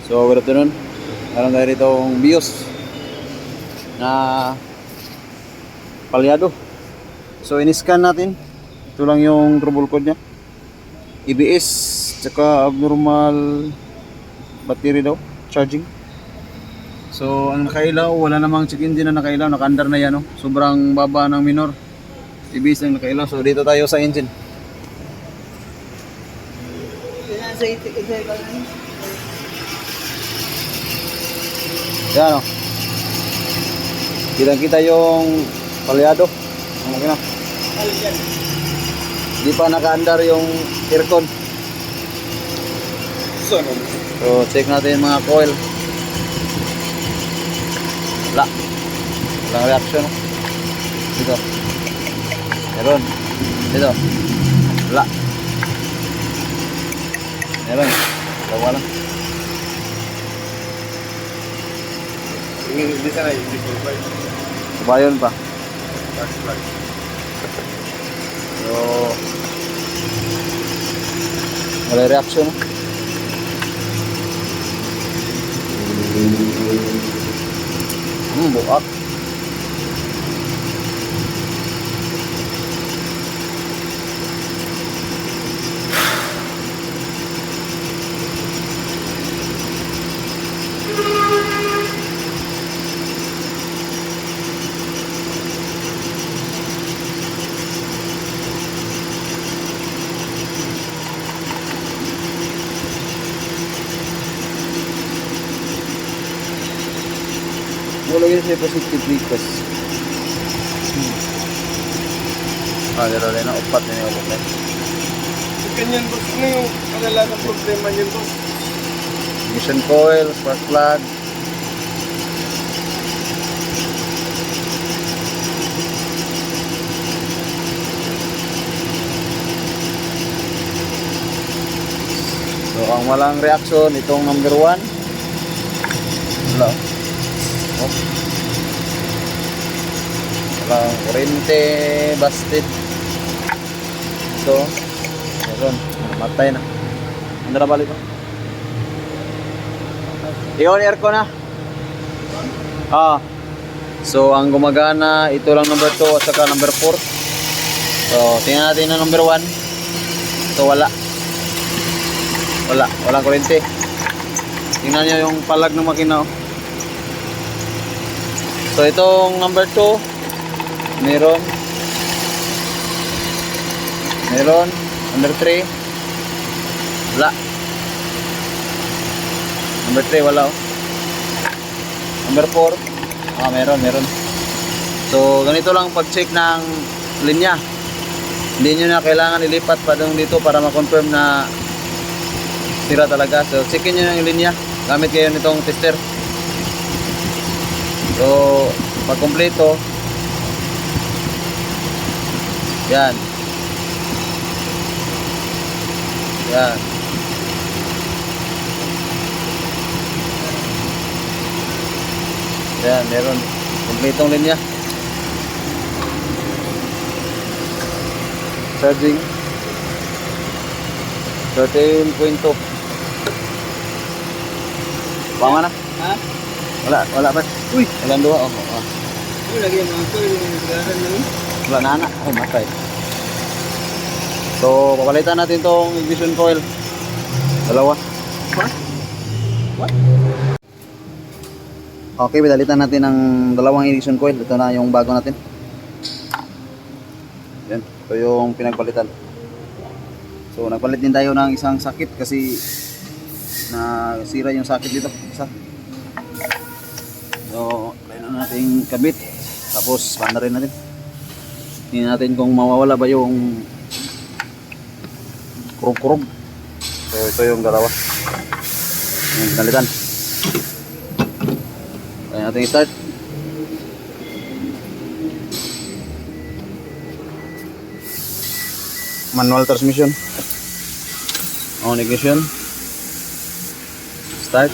So good afternoon. Meron tayo rito bios na palyado. So in-scan natin. Ito lang yung trouble code nya. EBS tsaka abnormal battery daw, charging. So ang nakailaw, wala namang check engine na nakailaw, naka-under na yan, oh. Sobrang baba ng minor. EBS ang nakailaw. So dito tayo sa engine. Yan, oh. Kita-kita yung palyado. Ang makina. Di pa naka-under yung aircon. So check natin mga coil. Wala. Walang reaction. Dito. Meron. Dito. Wala. Meron. Wala lang. Hindi sana yung display. Subayon pa. So wala reaction. Buak. Wala yun siya positive request. Dito rin na upat na yung upat. Ganyan boss, ano yung alala ng problema niyan boss? Ignition coil, spark plug. So ang walang reaction itong number 1. Wala. Oh. Walang kurente, busted. Ito. Meron. Matay na. Ano na balik ko? I-on aircon na. So ang gumagana ito lang number 2 at saka number 4. So tingnan natin ang number 1. Ito wala. Walang kurente. Tingnan nyo yung palag ng makina, oh. So itong number 2 meron. Number 3 wala. Number 3 wala, oh. Number 4 meron. So ganito lang pag-check ng linya. Hindi nyo na kailangan ilipat pa doon dito para ma-confirm na sira talaga. So checkin nyo yung linya. Gamit kayo nitong tester. So pag kompleto, yan. Meron kompletong linya. Charging 13.2. Bang mana? Ha? Wala ba? Uy! Walang duha, oh. Uy, lagi yung mga coil yung naglaran na yun. Wala na anak. Oh, matay. So, papalitan natin tong ignition coil. Dalawa. What? Okay, pinalitan natin ng dalawang ignition coil. Ito na yung bago natin. Yan. Ito yung pinagpalitan. So, nagpalit din tayo ng isang sakit kasi nasira yung sakit dito. Isa. So, kailan natin kabit. Tapos, panda rin natin. Tingnan natin kung mawawala ba yung kurog-kurog. So ito yung dalawa yung pinalitan. Kaya natin i-start. Manual transmission. On ignition. Start.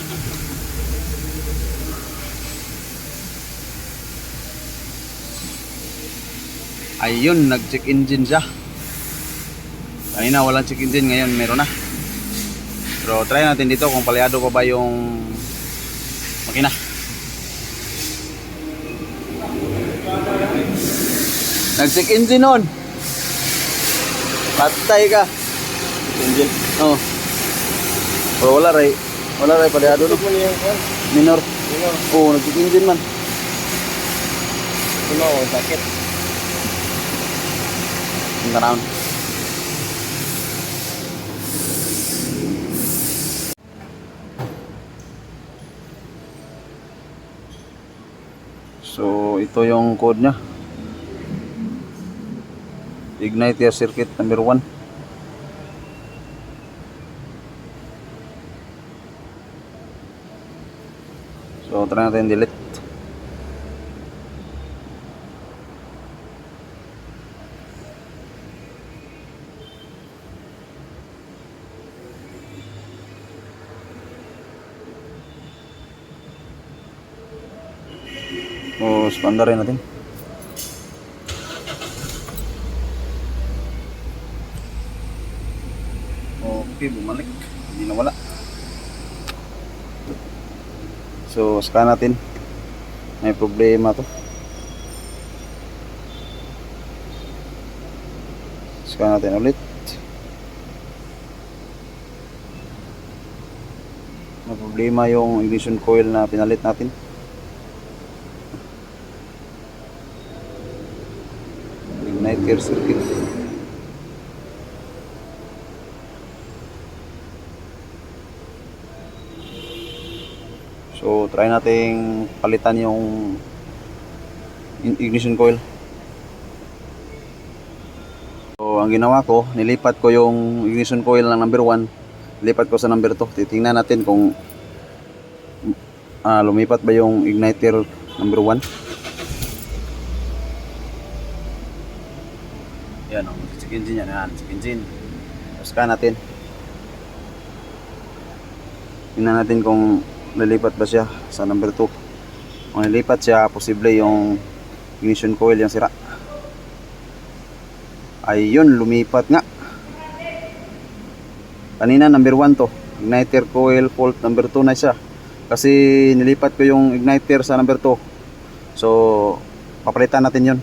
Ayun, nag-check engine siya. Kanina walang check engine, ngayon meron na. So try natin dito kung palyado pa ba yung makina. Nag-check engine on. Patay ka. Engine. Oh. Pero wala ray. Wala ray palyado no. Ito mo niya yan. Minor. Minor. Oh, nag-check engine man. Ito mo, sakit. Punta naon. So ito yung code niya. Igniter circuit number 1. So try natin delete. O spanda rin natin. Okay, bumalik. Hindi nawala. So, scan natin. May problema to. Scan natin ulit. May problema yung ignition coil na pinalit natin. Igniter circuit. So, try nating palitan yung ignition coil. So, ang ginawa ko, nilipat ko yung ignition coil ng number 1, nilipat ko sa number 2. Titingnan natin kung lumipat ba yung igniter number 1. Yan o, check engine yan. Check engine. Scan natin. Tingnan natin kung nalipat ba siya sa number 2. Kung nalipat siya, posible yung ignition coil yung sira. Ayun, lumipat nga. Kanina number 1 to. Igniter coil fault number 2 na siya. Kasi nilipat ko yung igniter sa number 2. So, papalitan natin yun.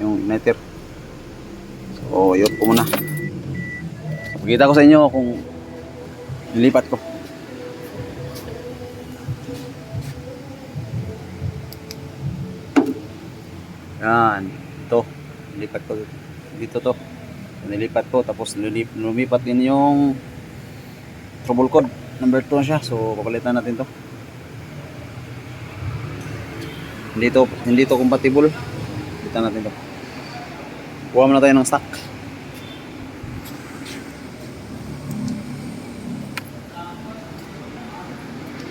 Yung igniter. So, yun po muna. Pakita ko sa inyo kung nilipat ko. Yan, ito. Nilipat ko dito to. Nilipat ko tapos lumipat din yung trouble code number 2 siya. So papalitan natin to. Hindi to compatible. Palitan natin to. Kuha muna tayo ng stock.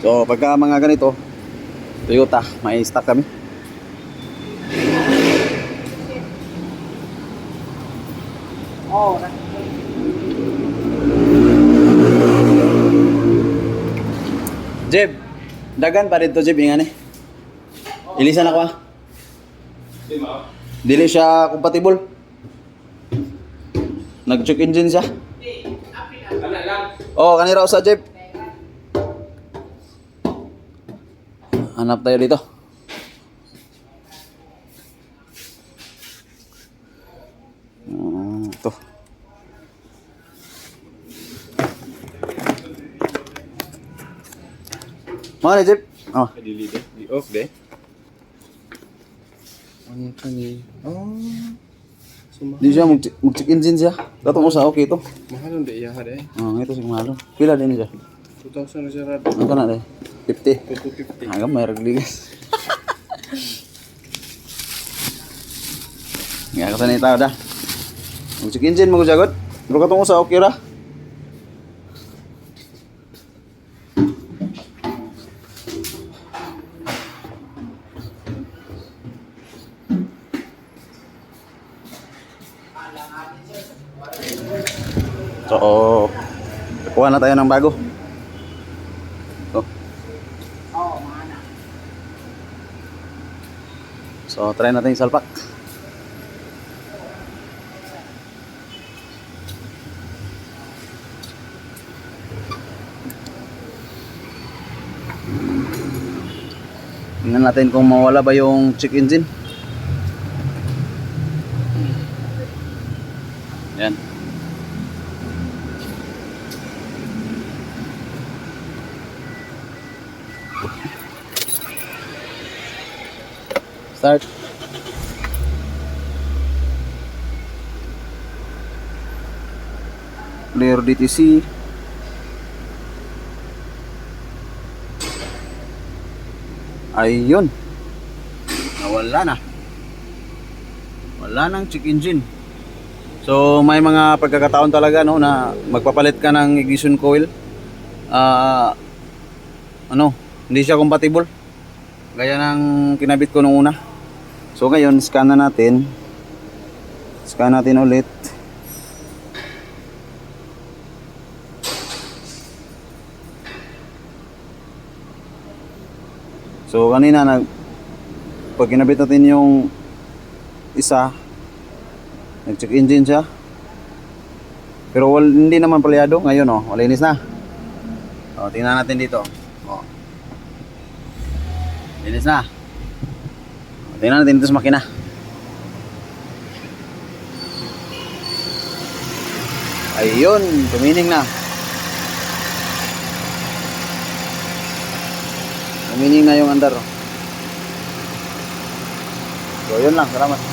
So pagka mga ganito Toyota, may stock kami. Oh, Jeb, dagan pa dito Jeb ingani. Ilisan ako ah. Dili siya compatible. Nag-check engine siya. Oh, kanira usa Jeb. Hanap tayo dito. Ito. Mana Jeb? Oh. Di off deh. Ano kani? Oh. Di siya mag-check engine siya. Katong usa okay to. Mahal deh ya deh. Oh, ito si mahalo. Pila din siya? 2000 na siya rad. Ano ka na deh? 50. 250. Agam may ragligas. Nga ka sanay tao dah. Mag-check engine mo ko sagot. Pero katong usa okay ra. So, kuha na tayo ng bago. So, try natin yung salpak. Tingnan natin kung mawala ba yung check engine. Yan. Start. Clear DTC. Ayun. Nawala na. Wala nang check engine. So may mga pagkakataon talaga no na magpapalit ka ng ignition coil. Hindi siya compatible. Gaya ng kinabit ko nung una. So ngayon scan na natin. Scan natin ulit. So kanina pag kinabit natin yung isa, nag-check engine siya. Pero hindi naman palyado ngayon malinis na. Tingnan natin dito. Linis na. Tingnan natin dito sa makina. Ayun, tumining na. Tumining na yung andar. So yun lang, salamat.